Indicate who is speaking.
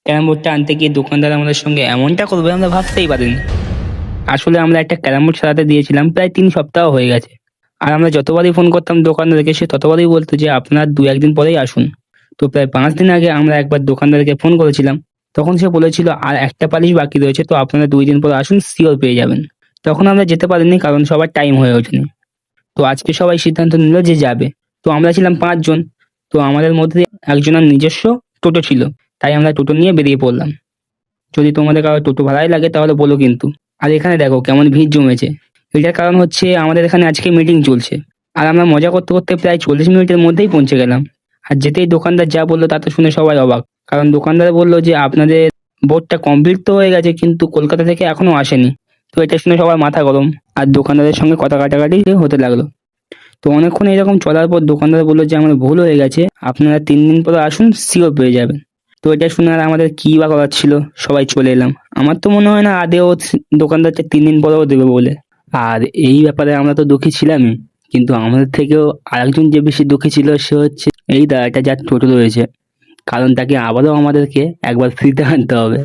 Speaker 1: Carrom বোর্ডটা আনতে গিয়ে দোকানদার আমাদের সঙ্গে এমনটা করবে আমরা ভাবতেই পারিনি। আসলে আমরা একটা ক্যারাম বোর্ড সারাতে দিয়েছিলাম, প্রায় 3 সপ্তাহ হয়ে গেছে। আর আমরা যতবারই ফোন করতাম দোকানদারকে, সে ততবারই বলতো যে আপনার 2-1 দিন পরেই আসুন। তো প্রায় 5 দিন আগে আমরা একবার দোকানদারকে ফোন করেছিলাম। তখন সে বলেছিল আর একটা পালিশ বাকি রয়েছে, তো আপনারা 2 দিন পরে আসুন, শিওর পেয়ে যাবেন। তখন আমরা যেতে পারিনি, কারণ সবার টাইম হয়ে ওঠেনি। তো আজকে সবাই সিদ্ধান্ত নিল যে যাবে। তো আমরা ছিলাম 5 জন। তো আমাদের মধ্যে একজনের নিজস্ব টোটো ছিল, তাই আমরা টোটো নিয়ে বেরিয়ে পড়লাম। যদি তোমাদের কারো টোটো ভাড়াই লাগে তাহলে বলো কিন্তু। আর এখানে দেখো কেমন ভিড় জমেছে। এটার কারণ হচ্ছে আমাদের এখানে আজকে মিটিং চলছে। আর আমরা মজা করতে করতে প্রায় 40 মিনিটের মধ্যেই পৌঁছে গেলাম। আর যেতেই দোকানদার যা বললো তা তো শুনে সবাই অবাক। কারণ দোকানদার বললো যে আপনাদের বোর্ডটা কমপ্লিট তো হয়ে গেছে, কিন্তু কলকাতা থেকে এখনো আসেনি। তো এটা শুনে সবার মাথা গরম। আর দোকানদারের সঙ্গে কথা কাটাকাটি হতে লাগলো। তো অনেকক্ষণ এরকম চলার পর দোকানদার বললো যে আমার ভুল হয়ে গেছে, আপনারা 3 দিন পরে আসুন, শিওর পেয়ে যাবেন। তো এটা শুনে আর আমাদের কি বা করার ছিল, সবাই চলে এলাম। আমার তো মনে হয় না আদেও দোকানদারটা 3 দিন পরেও দেবে বলে। আর এই ব্যাপারে আমরা তো দুঃখী ছিলামই, কিন্তু আমাদের থেকেও আরেকজন যে বেশি দুঃখী ছিল সে হচ্ছে এই দাদাটা যার টোটো রয়েছে। কারণ তাকে আবারও আমাদেরকে একবার ফ্রিতে আনতে হবে।